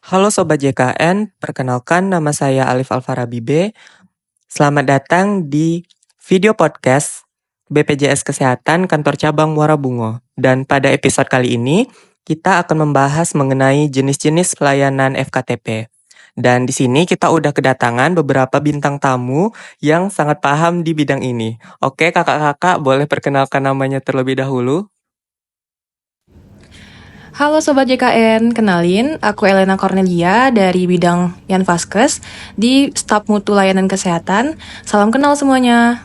Halo Sobat JKN, perkenalkan nama saya Alif Alfarabi B. Selamat datang di video podcast BPJS Kesehatan Kantor Cabang Muara Bungo. Dan pada episode kali ini, kita akan membahas mengenai jenis-jenis pelayanan FKTP. Dan di sini kita udah kedatangan beberapa bintang tamu yang sangat paham di bidang ini. Oke, kakak-kakak boleh perkenalkan namanya terlebih dahulu? Halo Sobat JKN, kenalin aku Elena Cornelia dari bidang Yanfaskes di Staf Mutu Layanan Kesehatan. Salam kenal semuanya.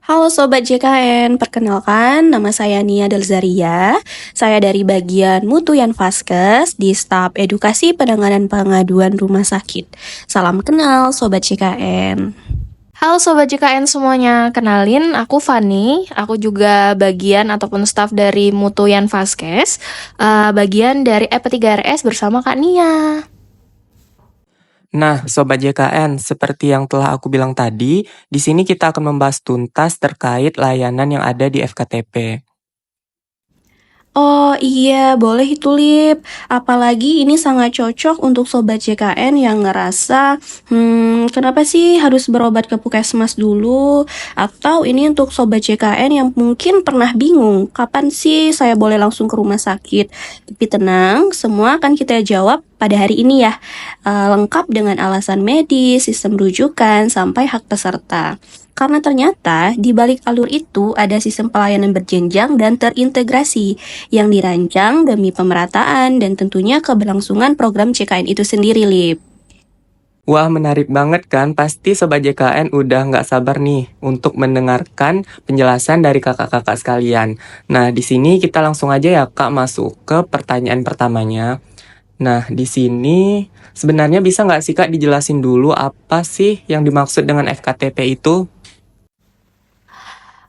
Halo Sobat JKN, perkenalkan nama saya Nia Delzaria. Saya dari bagian Mutu Yanfaskes di Staf Edukasi Penanganan Pengaduan Rumah Sakit. Salam kenal Sobat JKN. Halo Sobat JKN semuanya, kenalin aku Fani, aku juga bagian ataupun staf dari Mutu Yanfaskes, bagian dari EP3RS bersama Kak Nia. Nah, Sobat JKN, seperti yang telah aku bilang tadi, di sini kita akan membahas tuntas terkait layanan yang ada di FKTP. Oh iya, boleh itu Lip. Apalagi ini sangat cocok untuk Sobat JKN yang ngerasa, kenapa sih harus berobat ke puskesmas dulu? Atau ini untuk Sobat JKN yang mungkin pernah bingung, kapan sih saya boleh langsung ke rumah sakit? Tapi tenang, semua akan kita jawab pada hari ini ya. Lengkap dengan alasan medis, sistem rujukan, sampai hak peserta. Karena ternyata di balik alur itu ada sistem pelayanan berjenjang dan terintegrasi yang dirancang demi pemerataan dan tentunya keberlangsungan program JKN itu sendiri, Lip. Wah, menarik banget kan? Pasti Sobat JKN udah nggak sabar nih untuk mendengarkan penjelasan dari kakak-kakak sekalian. Nah, di sini kita langsung aja ya Kak masuk ke pertanyaan pertamanya. Nah, di sini sebenarnya bisa nggak sih Kak dijelasin dulu apa sih yang dimaksud dengan FKTP itu?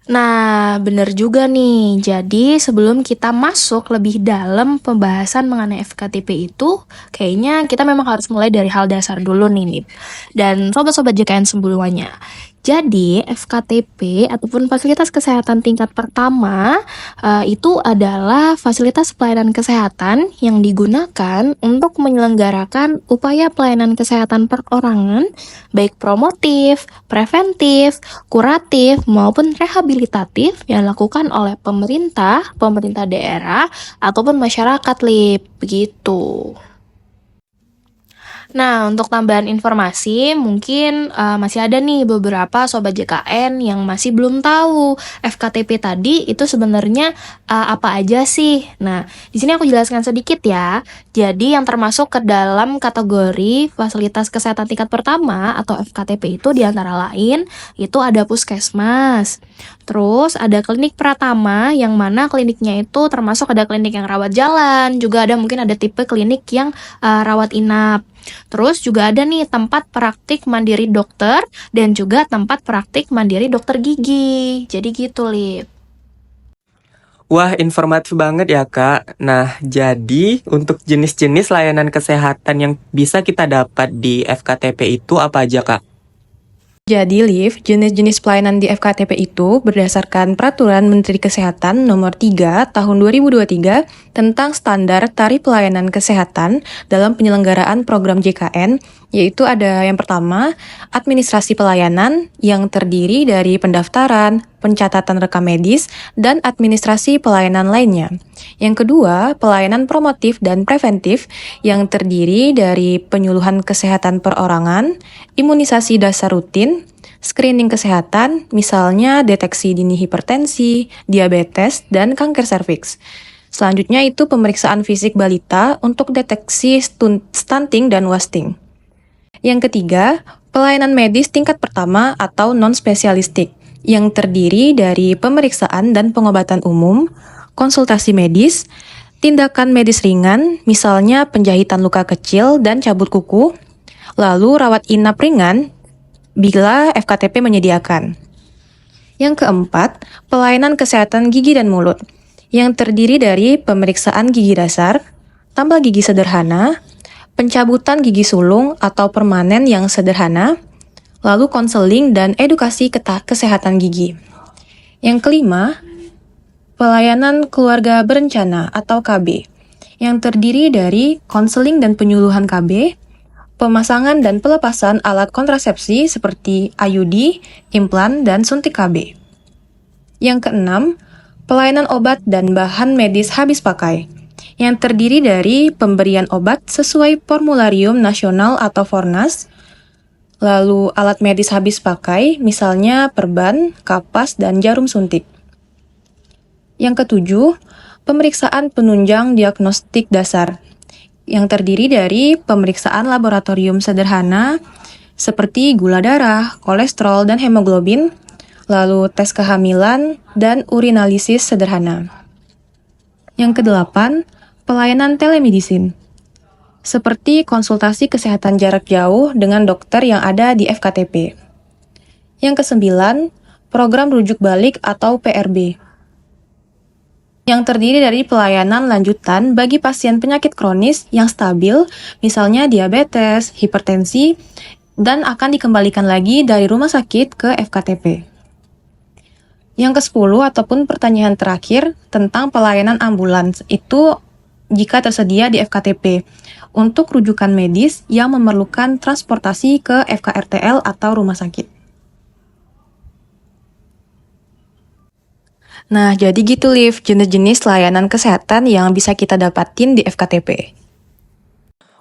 Nah, bener juga nih. Jadi, sebelum kita masuk lebih dalam pembahasan mengenai FKTP itu, kayaknya kita memang harus mulai dari hal dasar dulu nih, Nip. Dan sobat-sobat JKN semuanya. Jadi, FKTP ataupun fasilitas kesehatan tingkat pertama itu adalah fasilitas pelayanan kesehatan yang digunakan untuk menyelenggarakan upaya pelayanan kesehatan perorangan, baik promotif, preventif, kuratif, maupun rehabilitatif yang dilakukan oleh pemerintah daerah, ataupun masyarakat, Lip. Begitu. Nah, untuk tambahan informasi, mungkin masih ada nih beberapa Sobat JKN yang masih belum tahu FKTP tadi itu sebenarnya apa aja sih. Nah, di sini aku jelaskan sedikit ya. Jadi, yang termasuk ke dalam kategori fasilitas kesehatan tingkat pertama atau FKTP itu diantara lain, itu ada puskesmas. Terus ada klinik pratama yang mana kliniknya itu termasuk ada klinik yang rawat jalan, juga ada mungkin ada tipe klinik yang rawat inap. Terus juga ada nih tempat praktik mandiri dokter dan juga tempat praktik mandiri dokter gigi. Jadi gitu, Lip. Wah, informatif banget ya Kak. Nah, jadi untuk jenis-jenis layanan kesehatan yang bisa kita dapat di FKTP itu apa aja Kak? Jadi, Liv, jenis-jenis pelayanan di FKTP itu berdasarkan Peraturan Menteri Kesehatan Nomor 3 Tahun 2023 tentang standar tarif pelayanan kesehatan dalam penyelenggaraan program JKN, yaitu ada yang pertama, administrasi pelayanan yang terdiri dari pendaftaran, pencatatan rekam medis, dan administrasi pelayanan lainnya. Yang kedua, pelayanan promotif dan preventif yang terdiri dari penyuluhan kesehatan perorangan, imunisasi dasar rutin, screening kesehatan, misalnya deteksi dini hipertensi, diabetes, dan kanker serviks. Selanjutnya itu pemeriksaan fisik balita untuk deteksi stunting dan wasting. Yang ketiga, pelayanan medis tingkat pertama atau non-spesialistik yang terdiri dari pemeriksaan dan pengobatan umum, konsultasi medis, tindakan medis ringan, misalnya penjahitan luka kecil dan cabut kuku, lalu rawat inap ringan bila FKTP menyediakan. Yang keempat, pelayanan kesehatan gigi dan mulut, yang terdiri dari pemeriksaan gigi dasar, tambal gigi sederhana, pencabutan gigi sulung atau permanen yang sederhana, lalu konseling dan edukasi kesehatan gigi. Yang kelima, pelayanan keluarga berencana atau KB, yang terdiri dari konseling dan penyuluhan KB, pemasangan dan pelepasan alat kontrasepsi seperti IUD, implan, dan suntik KB. Yang keenam, pelayanan obat dan bahan medis habis pakai, yang terdiri dari pemberian obat sesuai formularium nasional atau Fornas, lalu alat medis habis pakai, misalnya perban, kapas, dan jarum suntik. Yang ketujuh, pemeriksaan penunjang diagnostik dasar, yang terdiri dari pemeriksaan laboratorium sederhana seperti gula darah, kolesterol, dan hemoglobin, lalu tes kehamilan, dan urinalisis sederhana. Yang kedelapan, pelayanan telemedicine, seperti konsultasi kesehatan jarak jauh dengan dokter yang ada di FKTP. Yang kesembilan, program rujuk balik atau PRB, yang terdiri dari pelayanan lanjutan bagi pasien penyakit kronis yang stabil, misalnya diabetes, hipertensi, dan akan dikembalikan lagi dari rumah sakit ke FKTP. Yang ke-10 ataupun pertanyaan terakhir tentang pelayanan ambulans itu jika tersedia di FKTP untuk rujukan medis yang memerlukan transportasi ke FKRTL atau rumah sakit. Nah, jadi gitu Liv, jenis-jenis layanan kesehatan yang bisa kita dapatin di FKTP.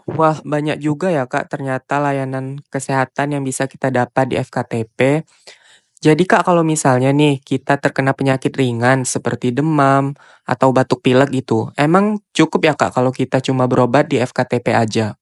Wah, banyak juga ya Kak ternyata layanan kesehatan yang bisa kita dapat di FKTP. Jadi Kak, kalau misalnya nih kita terkena penyakit ringan seperti demam atau batuk pilek gitu, emang cukup ya Kak kalau kita cuma berobat di FKTP aja?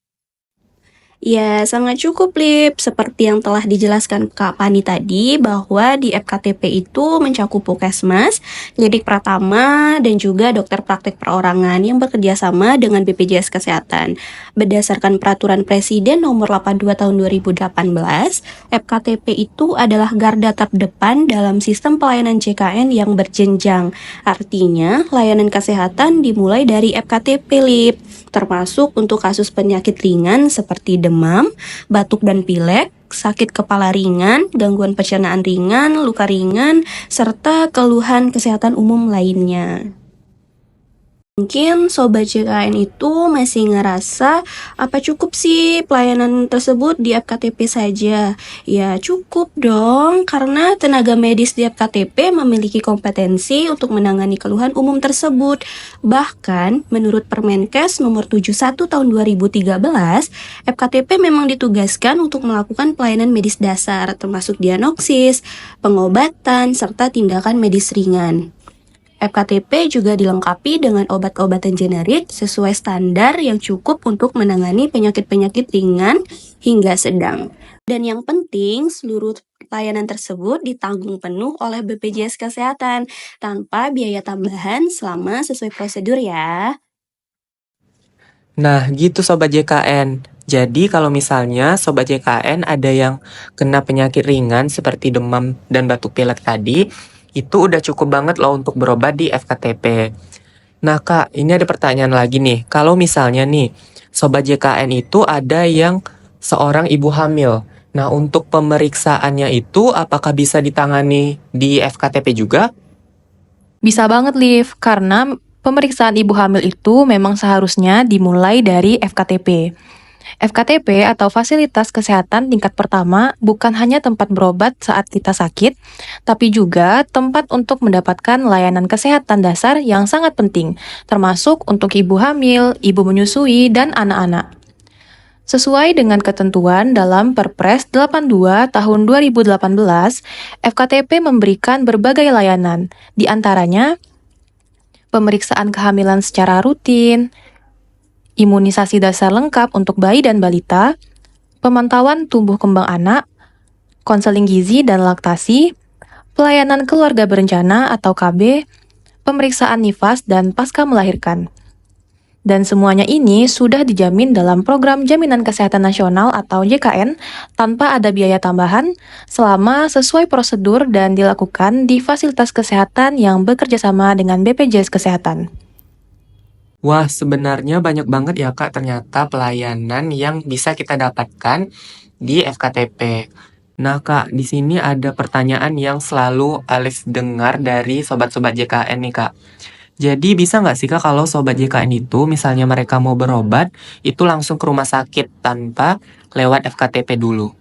Ya, sangat cukup, Lip. Seperti yang telah dijelaskan Kak Pani tadi, bahwa di FKTP itu mencakup Puskesmas, klinik pratama, dan juga dokter praktek perorangan yang bekerja sama dengan BPJS Kesehatan. Berdasarkan Peraturan Presiden Nomor 82 Tahun 2018, FKTP itu adalah garda terdepan dalam sistem pelayanan JKN yang berjenjang. Artinya, layanan kesehatan dimulai dari FKTP, Lip, termasuk untuk kasus penyakit ringan seperti demam, batuk dan pilek, sakit kepala ringan, gangguan pencernaan ringan, luka ringan, serta keluhan kesehatan umum lainnya. Mungkin Sobat JKN itu masih ngerasa apa cukup sih pelayanan tersebut di FKTP saja? Ya cukup dong, karena tenaga medis di FKTP memiliki kompetensi untuk menangani keluhan umum tersebut. Bahkan menurut Permenkes nomor 71 tahun 2013, FKTP memang ditugaskan untuk melakukan pelayanan medis dasar termasuk diagnosis, pengobatan, serta tindakan medis ringan. FKTP juga dilengkapi dengan obat-obatan generik sesuai standar yang cukup untuk menangani penyakit-penyakit ringan hingga sedang. Dan yang penting, seluruh layanan tersebut ditanggung penuh oleh BPJS Kesehatan tanpa biaya tambahan selama sesuai prosedur ya. Nah, gitu Sobat JKN. Jadi kalau misalnya Sobat JKN ada yang kena penyakit ringan seperti demam dan batuk pilek tadi, itu udah cukup banget loh untuk berobat di FKTP. Nah Kak, ini ada pertanyaan lagi nih. Kalau misalnya nih, Sobat JKN itu ada yang seorang ibu hamil. Nah, untuk pemeriksaannya itu apakah bisa ditangani di FKTP juga? Bisa banget, Liv, karena pemeriksaan ibu hamil itu memang seharusnya dimulai dari FKTP. FKTP atau Fasilitas Kesehatan Tingkat Pertama bukan hanya tempat berobat saat kita sakit, tapi juga tempat untuk mendapatkan layanan kesehatan dasar yang sangat penting, termasuk untuk ibu hamil, ibu menyusui, dan anak-anak. Sesuai dengan ketentuan dalam Perpres 82 tahun 2018, FKTP memberikan berbagai layanan, di antaranya pemeriksaan kehamilan secara rutin, imunisasi dasar lengkap untuk bayi dan balita, pemantauan tumbuh kembang anak, konseling gizi dan laktasi, pelayanan keluarga berencana atau KB, pemeriksaan nifas dan pasca melahirkan. Dan semuanya ini sudah dijamin dalam Program Jaminan Kesehatan Nasional atau JKN tanpa ada biaya tambahan selama sesuai prosedur dan dilakukan di fasilitas kesehatan yang bekerja sama dengan BPJS Kesehatan. Wah, sebenarnya banyak banget ya Kak ternyata pelayanan yang bisa kita dapatkan di FKTP. Nah Kak, di sini ada pertanyaan yang selalu Alif dengar dari sobat-sobat JKN nih Kak. Jadi bisa nggak sih Kak kalau Sobat JKN itu misalnya mereka mau berobat, itu langsung ke rumah sakit tanpa lewat FKTP dulu?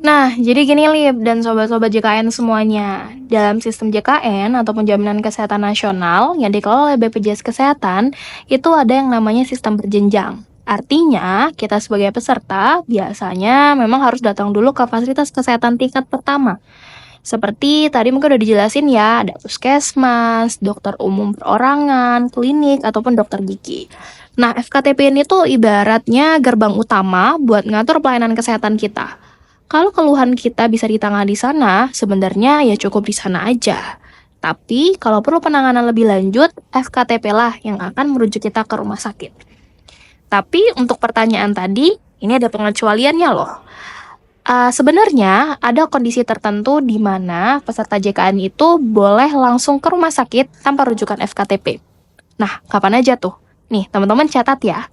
Nah, jadi gini Lip dan sobat-sobat JKN semuanya. Dalam sistem JKN ataupun Jaminan Kesehatan Nasional yang dikelola oleh BPJS Kesehatan, itu ada yang namanya sistem berjenjang. Artinya, kita sebagai peserta biasanya memang harus datang dulu ke fasilitas kesehatan tingkat pertama. Seperti tadi mungkin udah dijelasin ya, ada puskesmas, dokter umum perorangan, klinik, ataupun dokter gigi. Nah, FKTP ini tuh ibaratnya gerbang utama buat ngatur pelayanan kesehatan kita. Kalau keluhan kita bisa ditangani di sana, sebenarnya ya cukup di sana aja. Tapi kalau perlu penanganan lebih lanjut, FKTP lah yang akan merujuk kita ke rumah sakit. Tapi untuk pertanyaan tadi, ini ada pengecualiannya loh. Sebenarnya ada kondisi tertentu di mana peserta JKN itu boleh langsung ke rumah sakit tanpa rujukan FKTP. Nah, kapan aja tuh? Nih, teman-teman catat ya.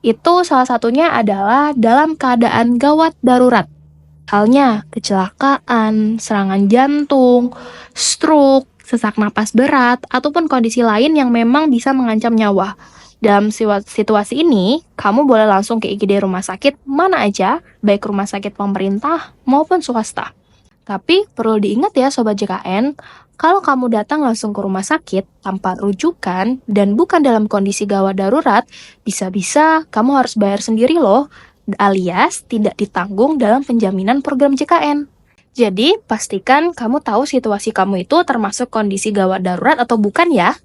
Itu salah satunya adalah dalam keadaan gawat darurat. Halnya kecelakaan, serangan jantung, stroke, sesak napas berat, ataupun kondisi lain yang memang bisa mengancam nyawa. Dalam situasi ini, kamu boleh langsung ke IGD rumah sakit mana aja, baik rumah sakit pemerintah maupun swasta. Tapi perlu diingat ya Sobat JKN, kalau kamu datang langsung ke rumah sakit tanpa rujukan dan bukan dalam kondisi gawat darurat, bisa-bisa kamu harus bayar sendiri loh, alias tidak ditanggung dalam penjaminan program JKN. Jadi, pastikan kamu tahu situasi kamu itu termasuk kondisi gawat darurat atau bukan ya.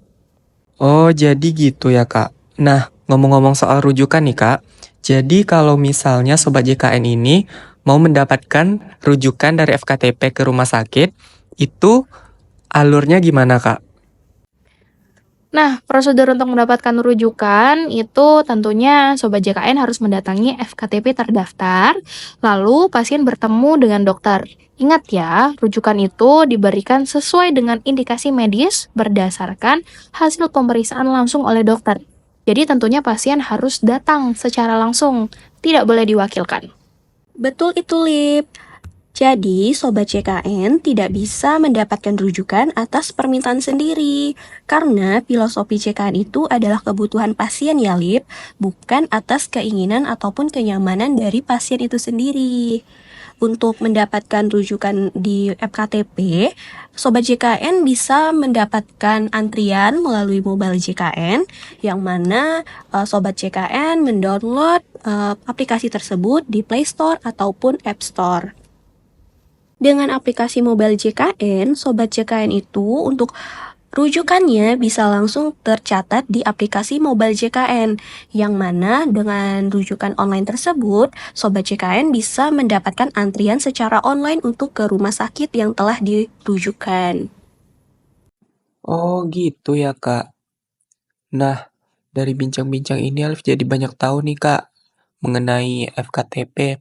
Oh, jadi gitu ya Kak. Nah, ngomong-ngomong soal rujukan nih Kak, jadi kalau misalnya Sobat JKN ini mau mendapatkan rujukan dari FKTP ke rumah sakit, itu alurnya gimana Kak? Nah, prosedur untuk mendapatkan rujukan itu tentunya Sobat JKN harus mendatangi FKTP terdaftar, lalu pasien bertemu dengan dokter. Ingat ya, rujukan itu diberikan sesuai dengan indikasi medis berdasarkan hasil pemeriksaan langsung oleh dokter. Jadi tentunya pasien harus datang secara langsung, tidak boleh diwakilkan. Betul itu, Lip. Jadi, Sobat JKN tidak bisa mendapatkan rujukan atas permintaan sendiri. Karena filosofi JKN itu adalah kebutuhan pasien ya, Lip, bukan atas keinginan ataupun kenyamanan dari pasien itu sendiri. Untuk mendapatkan rujukan di FKTP, Sobat JKN bisa mendapatkan antrian melalui mobile JKN, yang mana Sobat JKN mendownload aplikasi tersebut di Play Store ataupun App Store. Dengan aplikasi mobile JKN, Sobat JKN itu untuk rujukannya bisa langsung tercatat di aplikasi mobile JKN, yang mana dengan rujukan online tersebut, Sobat JKN bisa mendapatkan antrian secara online untuk ke rumah sakit yang telah dirujukan. Oh, gitu ya Kak. Nah, dari bincang-bincang ini Alif jadi banyak tahu nih Kak mengenai FKTP.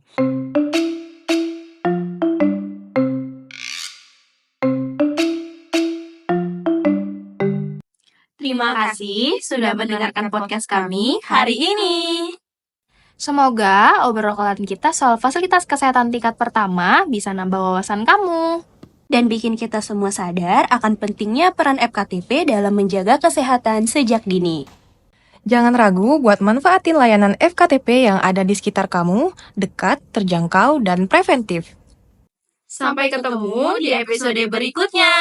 Terima kasih sudah mendengarkan podcast kami hari ini. Semoga obrolan kita soal fasilitas kesehatan tingkat pertama bisa nambah wawasan kamu. Dan bikin kita semua sadar akan pentingnya peran FKTP dalam menjaga kesehatan sejak dini. Jangan ragu buat manfaatin layanan FKTP yang ada di sekitar kamu, dekat, terjangkau, dan preventif. Sampai ketemu di episode berikutnya.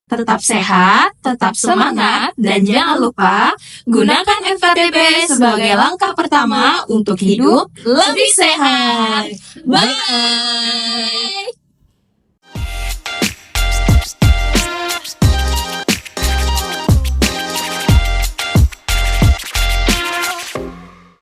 Tetap sehat, tetap semangat, dan jangan lupa gunakan FKTP sebagai langkah pertama untuk hidup lebih sehat. Bye!